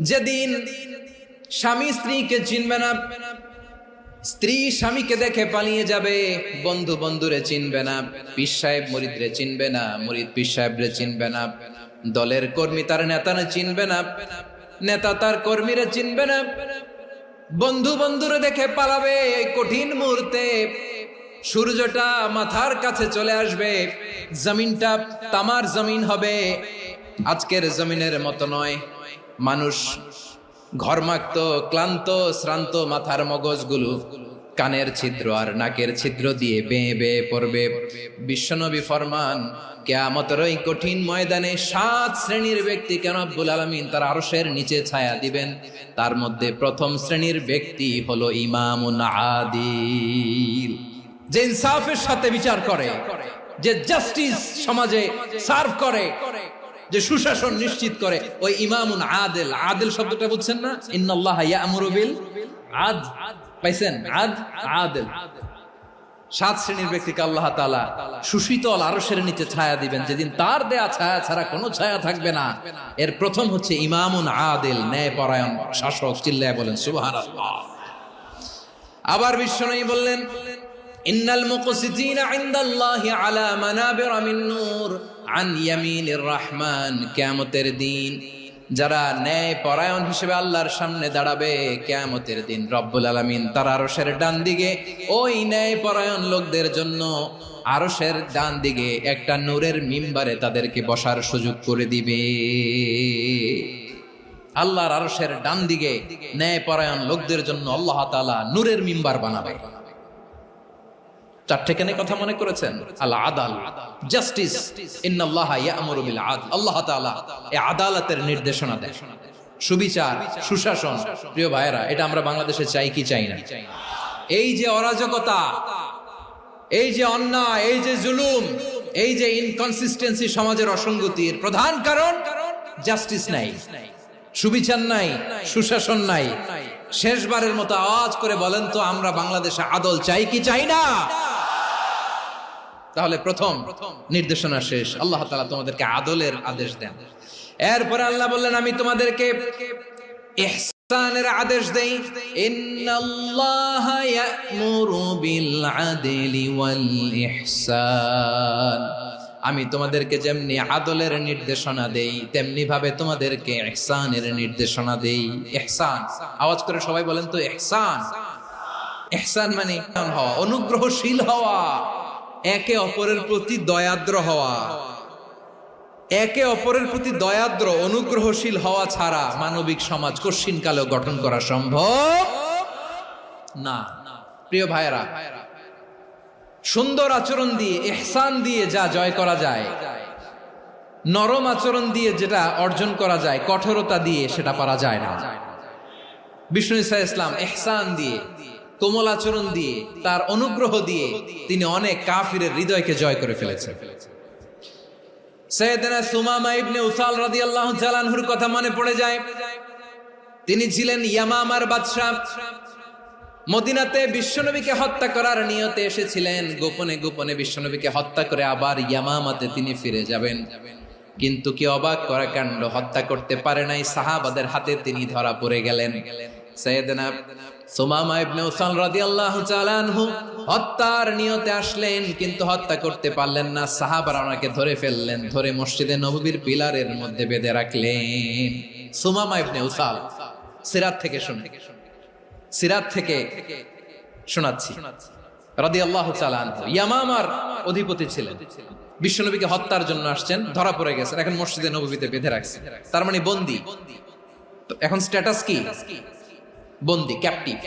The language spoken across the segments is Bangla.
যেদিন স্বামী স্ত্রীকে চিনবে না, স্ত্রী স্বামীকে দেখে পালিয়ে যাবে, বন্ধু বন্ধুরে চিনবে না, পীর সাহেব মুরিদরে চিনবে না, মুরিদ পীর সাহেবরে চিনবে না, দলের কর্মী তার নেতারে চিনবে না, নেতা তার কর্মীরে চিনবে না, বন্ধু বন্ধুরে দেখে পালাবে। এই কঠিন মুহূর্তে সূর্যটা মাথার কাছে চলে আসবে, জমিনটা তামার জমিন হবে, আজকের জমিনের মতো নয়। মানুষ ঘর্মাক্ত, ক্লান্ত, শ্রান্ত মাথার মগজগুলো কানের ছিদ্র আর নাকের ছিদ্র দিয়ে বেয়ে বেয়ে পড়বে। বিশ্বনবী ফরমান, কিয়ামতের ওই কঠিন ময়দানে 7 শ্রেণীর ব্যক্তিকে রব্বুল আলামিন তার আরশের নিচে ছায়া দিবেন। তার মধ্যে প্রথম শ্রেণীর ব্যক্তি হলো ইমামুন আদিল, যে ইনসাফের সাথে বিচার করে, যে জাস্টিস সমাজে সার্ভ করে, যে সুশাসন নিশ্চিত করে, ওই ইমামুন আদিল। আদিল শব্দটা বুঝছেন না? ইন্নাল্লাহা ইয়া'মুরু বিল আদল, পাইছেন? আদিল। 7 শ্রেণীর ব্যক্তিকে আল্লাহ তাআলা সুশীতল আরশের নিচে ছায়া দিবেন, যেদিন তার দেয়া ছায়া ছাড়া কোনো ছায়া থাকবে না। এর প্রথম হচ্ছে ইমামুন আদিল, ন্যায়পরায়ণ শাসক। চিল্লায় বলেন সুবহানাল্লাহ। আবার বিশ্বনবী বললেন, ইন্নাল মুকসিতিনা ইনদাল্লাহি আলা মানাবিরা মিন নূর আন ইয়ামিনির রহমান। কিয়ামতের দিন যারা ন্যায় পরায়ণ হিসেবে আল্লাহর সামনে দাঁড়াবে, কিয়ামতের দিন রব্বুল আলামিন তার আরশের ডান দিকে ওই ন্যায় পরায়ণ লোকদের জন্য আরশের ডান দিকে একটা নূরের মিম্বারে তাদেরকে বসার সুযোগ করে দিবে। আল্লাহর আরশের ডান দিকে ন্যায় পরায়ণ লোকদের জন্য আল্লাহ তাআলা নূরের মিম্বার বানাবে। 4টে কেন কথা মনে করেছেন? আল আদাল, জাস্টিস। ইন্নাল্লাহা ইয়া'মুরু বিল আদল। আল্লাহ তাআলা এই আদালতের নির্দেশনা দেন, সুবিচার, সুশাসন। প্রিয় ভাইয়েরা, এটা আমরা বাংলাদেশে চাই কি চাই না? এই যে অরাজকতা, এই যে অন্যায়, এই যে জুলুম, এই যে ইনকনসিস্টেন্সি সমাজের অসঙ্গতির প্রধান কারণ জাস্টিস নাই, সুবিচার নাই, সুশাসন নাই। শেষবারের মতো আওয়াজ করে বলেন তো, আমরা বাংলাদেশে আদল চাই কি চাই না? তাহলে প্রথম নির্দেশনা শেষ। আল্লাহ তাআলা তোমাদেরকে আদলের আদেশ দেন। এরপরে আল্লাহ বললেন, আমি তোমাদেরকে ইহসানের আদেশ দেই। ইন্নাল্লাহা ইয়া'মুরু বিল আদলি ওয়াল ইহসান। আমি তোমাদেরকে যেমনি আদলের নির্দেশনা দেই, তেমনি ভাবে তোমাদেরকে ইহসানের নির্দেশনা দেই। ইহসান, আওয়াজ করে সবাই বলেন তো ইহসান। ইহসান মানে হওয়া, অনুগ্রহশীল হওয়া, একে অপরের প্রতি দয়াদ্র হওয়া। একে অপরের প্রতি দয়াদ্র, অনুগ্রহশীল হওয়া ছাড়া মানবিক সমাজ কশিনকালেও গঠন করা সম্ভব না। প্রিয় ভাইয়েরা, সুন্দর আচরণ দিয়ে, ইহসান দিয়ে যা জয় করা যায়, নরম আচরণ দিয়ে যেটা অর্জন করা যায়, কঠোরতা দিয়ে সেটা পারা যায় না। বিষ্ণু ঈসা ইসলাম ইহসান দিয়ে, কোমল আচরণ দিয়ে, তার অনুগ্রহ দিয়ে তিনি অনেক কাফিরের হৃদয়কে জয় করে ফেলেছেন। সাইয়েদনা সুমামা ইবনে উসাল রাদিয়াল্লাহু তাআলা আনহুর কথা মনে পড়ে যায়। তিনি ছিলেন ইয়ামামার বাদশা। মদিনাতে বিশ্বনবীকে হত্যা করার নিয়তে এসেছিলেন। গোপনে গোপনে বিশ্বনবীকে হত্যা করে আবার ইয়ামামাতে তিনি ফিরে যাবেন। কিন্তু কি অবাক করা কাণ্ড, হত্যা করতে পারে নাই, সাহাবাদের হাতে তিনি ধরা পড়ে গেলেন। সাইয়েদনা সুমামা ইবনে উসাল রাদিয়াল্লাহু তাআলা আনহু হত্যার নিয়তে আসলেন, কিন্তু হত্যা করতে পারলেন না। সাহাবারা ওনাকে ধরে ফেললেন, ধরে মসজিদে নববীর পিলারের মধ্যে বেঁধে রাখলেন। সুমামা ইবনে উসাল, সিরাত থেকে শুনে, সিরাত থেকে শোনাচ্ছি, রাদিয়াল্লাহু তাআলা আনহু ইয়ামামার অধিপতি ছিলেন। বিশ্বনবীকে হত্যার জন্য আসছেন, ধরা পড়ে গেছেন, এখন মসজিদে নববীতে বেঁধে রাখছে, তার মানে বন্দী। এখন স্ট্যাটাস কি? বন্দী, ক্যাপটিভ।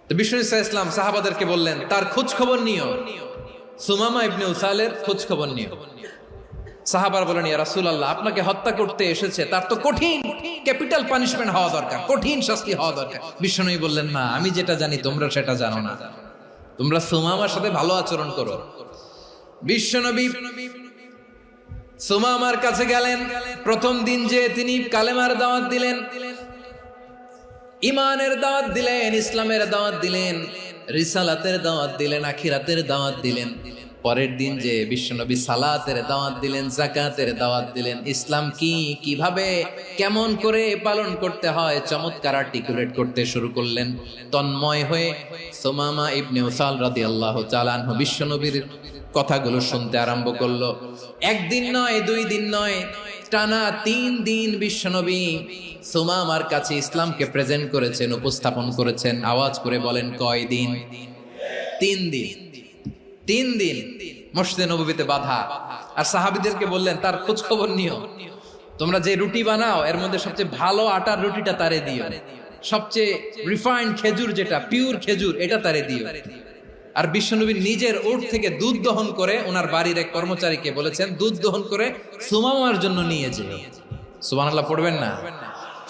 তো বিষ্ণু ঈসা ইসলাম সাহাবাদেরকে বললেন, তার খোঁজ খবর নিও, সুমামা ইবনে উসালের খোঁজ খবর নিও। সাহাবার বলেন, ইয়া রাসূলুল্লাহ, আপনাকে হত্যা করতে এসেছে, তার তো কঠিন ক্যাপিটাল পানিশমেন্ট হওয়া দরকার, কঠিন শাস্তি হওয়া দরকার। বিশ্বনবী বললেন, না, আমি যেটা জানি তোমরা সেটা জানো না, তোমরা সুমামার সাথে ভালো আচরণ করো। বিশ্বনবী সুমামার কাছে গেলেন। প্রথম দিন যে তিনি কালেমার দাওয়াত দিলেন, ইমানের দাওয়াত দিলেন, ইসলামের দাওয়াত দিলেন, রিসালাতের দাওয়াত দিলেন, আখিরাতের দাওয়াত দিলেন। পরের দিন যে বিশ্বনবী সালাতের দাওয়াত দিলেন, যাকাতের দাওয়াত দিলেন, ইসলাম কি, কিভাবে, কেমন করে পালন করতে হয় চমৎকার আর্টিকুলেট করতে শুরু করলেন। তন্ময় হয়ে সুমামা ইবনে উসাল রাদিয়াল্লাহু তাআলা আনহু বিশ্বনবীর কথাগুলো শুনতে আরম্ভ করলো। একদিন নয়, 2 দিন নয়, টানা 3 দিন বিশ্বনবী সুমামার কাছে ইসলামকে প্রেজেন্ট করেছেন, উপস্থাপন করেছেন। আওয়াজ করে বলেন, কয় দিন? 3 দিন। 3 দিন মসজিদে নববীতে বাধা। আর সাহাবীদেরকে বললেন, তার খোঁজ খবর নিও, তোমরা যে রুটি বানাও এর মধ্যে সবচেয়ে ভালো আটার রুটিটা তারে দিও, সবচেয়ে রিফাইন্ড খেজুর, যেটা পিওর খেজুর, এটা তারে দিও। আর বিশ্বনবী নিজের উট থেকে দুধ দহন করে ওনার বাড়ির এক কর্মচারীকে বলেছেন, দুধ দহন করে সুমামার জন্য নিয়ে যেও। সুবহানাল্লাহ পড়বেন না?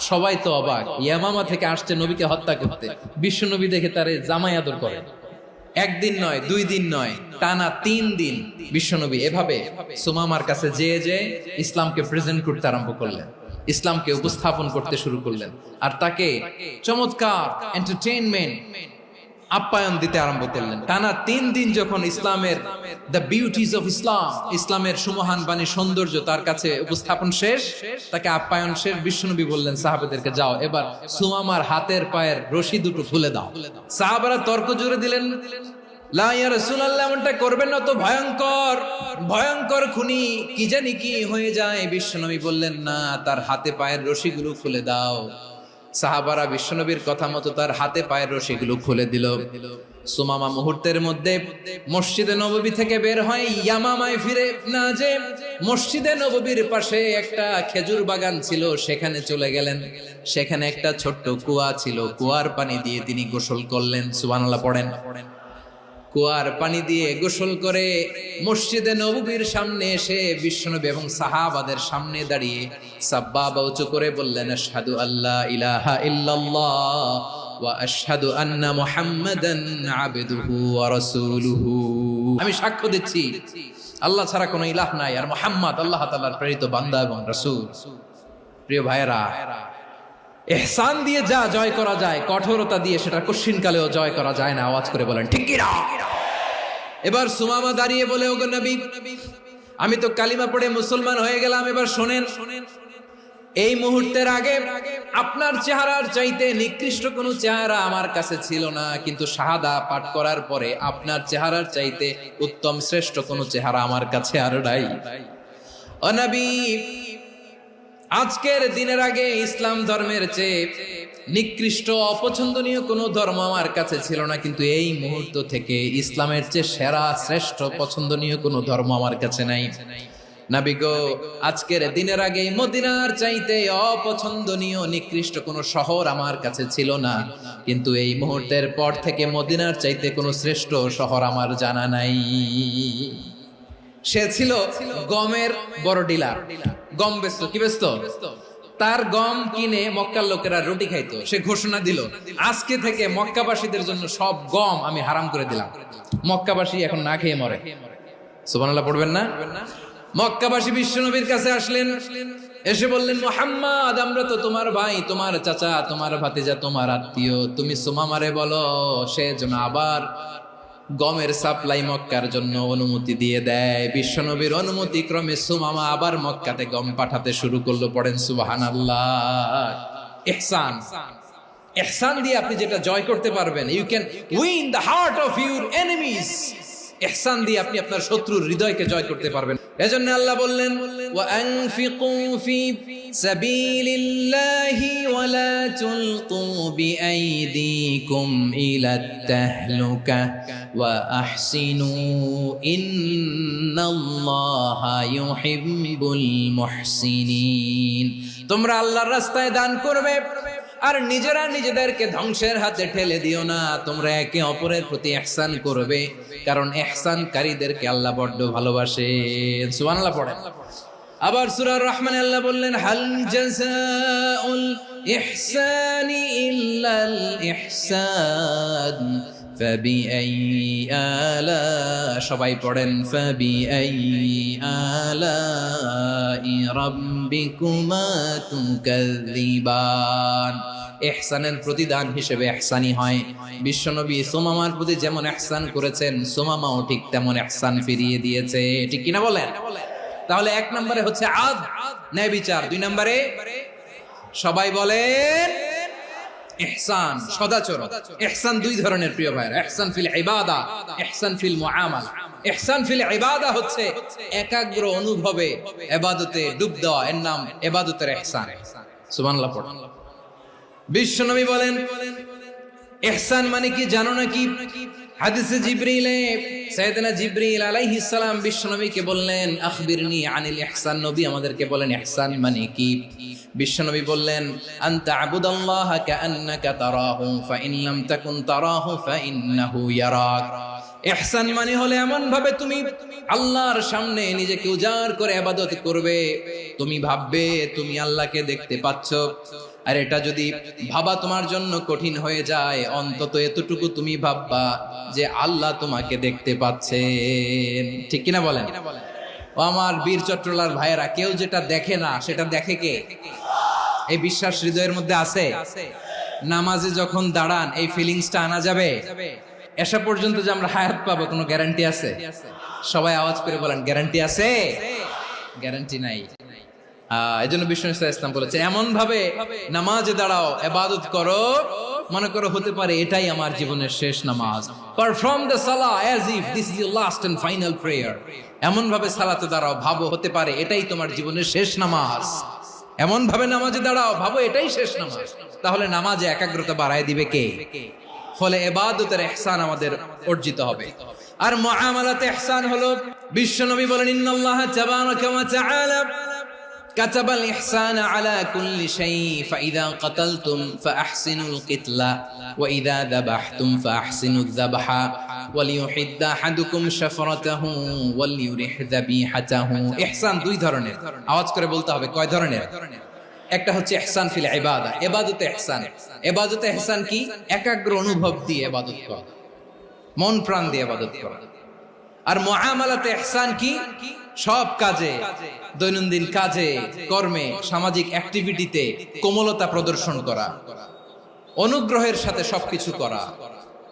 সবাই তো অবাক, ইয়ামামা থেকে আসছে নবীকে হত্যা করতে, বিশ্বনবী দেখে তারে জামাই আদর করে। একদিন নয়, 2 দিন নয়, টানা 3 দিন বিশ্বনবী এভাবে সুমামার কাছে যেয়ে ইসলামকে প্রেজেন্ট করতে আরম্ভ করলেন, ইসলামকে উপস্থাপন করতে শুরু করলেন। আর তাকে চমৎকার এন্টারটেইনমেন্ট, আপ্যায়ন দিতে আরম্ভ করলেন। টানা 3 দিন যখন ইসলামের দ্য বিউটিজ অফ ইসলাম, ইসলামের সুমহান বাণী, সৌন্দর্য তার কাছে উপস্থাপন শেষ, তাকে আপ্যায়ন শেষ, বিশ্বনবী বললেন সাহাবাদেরকে, যাও এবার সুমামার হাতের পায়ের রশি দুটো খুলে দাও। সাহাবারা তর্ক জুড়ে দিলেন, লা ইয়া রাসূলুল্লাহ, এমনটা করবেন না, তো ভয়ঙ্কর ভয়ঙ্কর খুনি, কি জানি কি হয়ে যায়। বিশ্বনবী বললেন, না, তার হাতে পায়ের রশিগুলো খুলে দাও। সাহাবারা বিশ্বনবীর কথা মতো তার হাতে পায়ের রশিগুলো খুলে দিল। সুমামা মুহূর্তের মধ্যে মসজিদে নববী থেকে বের হয়, ইয়ামামায় ফিরে না যে মসজিদে নববীর পাশে একটা খেজুর বাগান ছিল, সেখানে চলে গেলেন। সেখানে একটা ছোট্ট কুয়া ছিল, কুয়ার পানি দিয়ে তিনি গোসল করলেন। সুবহানাল্লাহ পড়েন। কুয়ার পানি দিয়ে গোসল করে মসজিদে নববীর সামনে এসে বিশ্বনবী এবং সাহাবাদের সামনে দাঁড়িয়ে সাব্বাবা উঁচু করে বললেন, আশহাদু আল্লা ইলাহা ইল্লাল্লাহ ওয়া আশহাদু আন্না মুহাম্মাদান আবদুহু ওয়া রাসূলুহু। আমি সাক্ষ্য দিচ্ছি আল্লাহ ছাড়া কোনো ইলাহ নাই, আর মুহাম্মদ আল্লাহ তাআলার প্রেরিত বান্দা এবং রাসূল। প্রিয় ভাইয়েরা, ইহসান দিয়ে যা জয় করা যায়, কঠোরতা দিয়ে সেটা কঠিনকালেও জয় করা যায় না। আওয়াজ করে বলেন, ঠিক কি না? এবার সুমামা দাঁড়িয়ে বলে, ওগো নবী, আমি তো কালিমা পড়ে মুসলমান হয়ে গেলাম, এবার শোনেন, এই মুহূর্তের আগে আপনার চেহারার চাইতে নিকৃষ্ট কোনো চেহারা আমার কাছে ছিল না, কিন্তু শাহাদা পাঠ করার পরে আপনার চেহারার চাইতে উত্তম শ্রেষ্ঠ কোনো চেহারা আমার কাছে আর নাই। ও নবী, আজকের দিনের আগে ইসলাম ধর্মের চেয়ে নিকৃষ্ট অপছন্দনীয় কোনো ধর্ম আমার কাছে ছিল না, কিন্তু এই মুহূর্ত থেকে ইসলামের চেয়ে সেরা শ্রেষ্ঠ পছন্দনীয় কোনো ধর্ম আমার কাছে নাই। নবী গো, আজকের দিনের আগে মদিনার চাইতে অপছন্দনীয় নিকৃষ্ট কোনো শহর আমার কাছে ছিল না, কিন্তু এই মুহূর্তের পর থেকে মদিনার চাইতে কোনো শ্রেষ্ঠ শহর আমার জানা নাই। সে ছিল গমের বড় ডিলার, গম বেচত। কি বেচত? তার গম কিনে মক্কার লোকেরা রুটি খাইতো। সে ঘোষণা দিল, আজকে থেকে মক্কাবাসীদের জন্য সব গম আমি হারাম করে দিলাম, মক্কাবাসী এখন না খেয়ে মরে। সুবহানাল্লাহ পড়বেন না? মক্কাবাসী বিশ্বনবীর কাছে আসলেন, এসে বললেন, মুহাম্মদ, আমরা তো তোমার ভাই, তোমার চাচা, তোমার ভাতিজা, তোমার আত্মীয়, তুমি সুমামারে বলো সে যেন আবার গমের সাপ্লাই মক্কার জন্য অনুমতি দিয়ে দেয়। বিশ্বনবীর অনুমতি ক্রমে সুমামা আবার মক্কাতে গম পাঠাতে শুরু করলো। পড়েন সুবহানাল্লাহ। ইহসান, ইহসান দিয়ে আপনি যেটা জয় করতে পারবেন, you can win the heart of your enemies. ইহসান দিয়ে আপনি আপনার শত্রুর হৃদয়কে জয় করতে পারবেন। এজন্য আল্লাহ বললেন, ওয়া আনফিকু ফি সাবিলিল্লাহি ওয়া লা তুলকু বিআইদিকুম ইলাত তাহলুকা ওয়া আহসিনু ইন্নাল্লাহা ইউহিব্বুল মুহসিনিন। তোমরা আল্লাহর রাস্তায় দান করবে আর নিজেরা নিজেদেরকে ধ্বংসের হাতে ঠেলে দিও না। তোমরা একে অপরের প্রতি ইহসান করবে, কারণ ইহসানকারীদেরকে আল্লাহ বড্ড ভালোবাসেন। সুবহানাল্লাহ পড়েন। আবার সূরা রহমানে আল্লাহ বললেন, হাল জাযাউল ইহসানি ইল্লাল ইহসান ফাবিআইয়ি আলা, সবাই পড়েন, ফাবিআইয়ি আলাই রাব্বিকুমা তুকাযযিবান। ইহসানের প্রতিদান হিসেবে ইহসানি হয়। বিশ্বনবী সুমামার প্রতি যেমন ইহসান করেছেন, সুমামাও ঠিক তেমন ইহসান ফিরিয়ে দিয়েছে। ঠিক কিনা বলেন? তাহলে 1 নম্বরে হচ্ছে আদ, ন্যায় বিচার। 2 নম্বরে সবাই বলেন ইহসান, সদাচরণ। ইহসান 2 ধরনের প্রিয় ভাইরা, ইহসান ফিল ইবাদা, ইহসান ফিল মুআমালা। ইহসান ফিল ইবাদা হচ্ছে একাগ্র অনুভবে ইবাদতে ডুব দেওয়া, এর নাম ইবাদতের ইহসান। সুবহানাল্লাহ পড়ুন। বিশ্বনবী বলেন ইহসান মানে কি জানো নাকি? হাদিসে জিবরিলে সাইয়েদনা জিবরিল আলাইহিস সালাম বিশ্বনবীকে বললেন আখবিরনি আনিল ইহসান। নবী আমাদেরকে বলেন ইহসান মানে কি? বিশ্বনবী বললেন আনতা আবুদাল্লাহা কাআন্নাকা তারাহু ফাইন লাম তাকুন তারাহু ফাইন্নাহু ইয়ারাক। ইহসান মানে হলো এমন ভাবে তুমি আল্লাহর সামনে নিজেকে উজাড় করে ইবাদত করবে, তুমি ভাববে তুমি আল্লাহকে দেখতে পাচ্ছ। আর এটা যদি ভাবা তোমার জন্য কঠিন হয়ে যায়, অন্তত এতটুকু তুমি ভাববা যে আল্লাহ তোমাকে দেখতে পাচ্ছেন। ঠিক কিনা বলেন? ও আমার বীর চট্টলার ভাইয়েরা, কেউ যেটা দেখে না সেটা দেখে কে? এই বিশ্বাস হৃদয়ের মধ্যে আছে? নামাজে যখন দাঁড়ান এই ফিলিংসটা আনা যাবে? এসা পর্যন্ত যে আমরা হায়াত পাবো কোনো গ্যারান্টি আছে? সবাই আওয়াজ করে বলেন গ্যারান্টি আছে? গ্যারান্টি নাই। এজন্য বিষ্ণু ইসলাম বলেছে এমন ভাবে নামাজে দাঁড়াও, ইবাদত করো, মনে করো হতে পারে এটাই আমার জীবনের শেষ নামাজ। পারফর্ম দ্য সালাহ as if this is your last and final prayer. এমন ভাবে সালাতে দাঁড়াও, ভাবো হতে পারে এটাই তোমার জীবনের শেষ নামাজ। এমন ভাবে নামাজে দাঁড়াও, ভাবো এটাই শেষ নামাজ। তাহলে নামাজে একাগ্রতা বাড়ায় দিবে কে? ফলে ইবাদতের ইহসান আমাদের অর্জিত হবে। আর মুআমালাতে ইহসান হলো, বিশ্বনবী বলেন ইন্নাল্লাহা তাবারাকা ওয়া তাআলা كتب الإحسان على كل شيء فإذا قتلتم فأحسنوا القتلة وإذا ذبحتم فأحسنوا الذبح وليحد أحدكم شفرته وليرح ذبيحته। ইহসান 2 ধরনের, আওয়াজ করে বলতে হবে কয় ধরনের? একটা হচ্ছে ইহসান ফিল ইবাদা, ইবাদতে ইহসান। ইবাদতে ইহসান কি? একাগ্র অনুভব দিয়ে ইবাদত করা, মন প্রাণ দিয়ে ইবাদত করা। আর মুআমালাতে ইহসান কি? সব কাজে, দৈনন্দিন কাজে, কর্মে, সামাজিক অ্যাক্টিভিটিতে কোমলতা প্রদর্শন করা, অনুগ্রহের সাথে সবকিছু করা।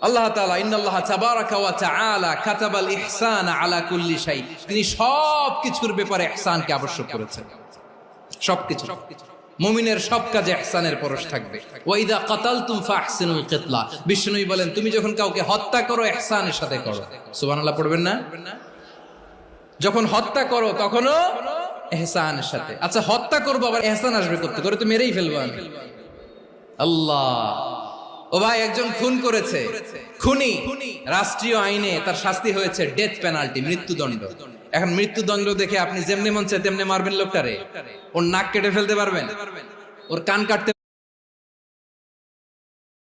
আল্লাহ তাআলা ইন্নাল্লাহা তাবারাকা ওয়া তাআলা কাতাবাল ইহসানা আলা কুল্লি শাই, তিনি সবকিছুর ব্যাপারে ইহসানকে আবশ্যক করেছেন। সবকিছু, মুমিনের সব কাজে ইহসানের পরশ থাকবে। ওয়া ইযা কাতালতুম ফাহসিনুল কিতলা, বিষ্ণুই বলেন তুমি যখন কাউকে হত্যা করো ইহসানের সাথে করো। সুবহানাল্লাহ পড়বেন না? যখন হত্যা করো তখনও ইহসানের সাথে। আচ্ছা হত্যা করবো আবার ইহসান আসবে করতে করে তো মেরেই ফেলবো আমি। আল্লাহ, ও ভাই একজন খুন করেছে, খুনি, রাষ্ট্রীয় আইনে তার শাস্তি হয়েছে ডেথ পেনাল্টি, মৃত্যুদণ্ড। এখন মৃত্যুদণ্ড দেখে আপনি যেমনি মন চায় তেমনি মারবেন লোকটারে? ওর নাক কেটে ফেলতে পারবেন? ওর কান কাটতে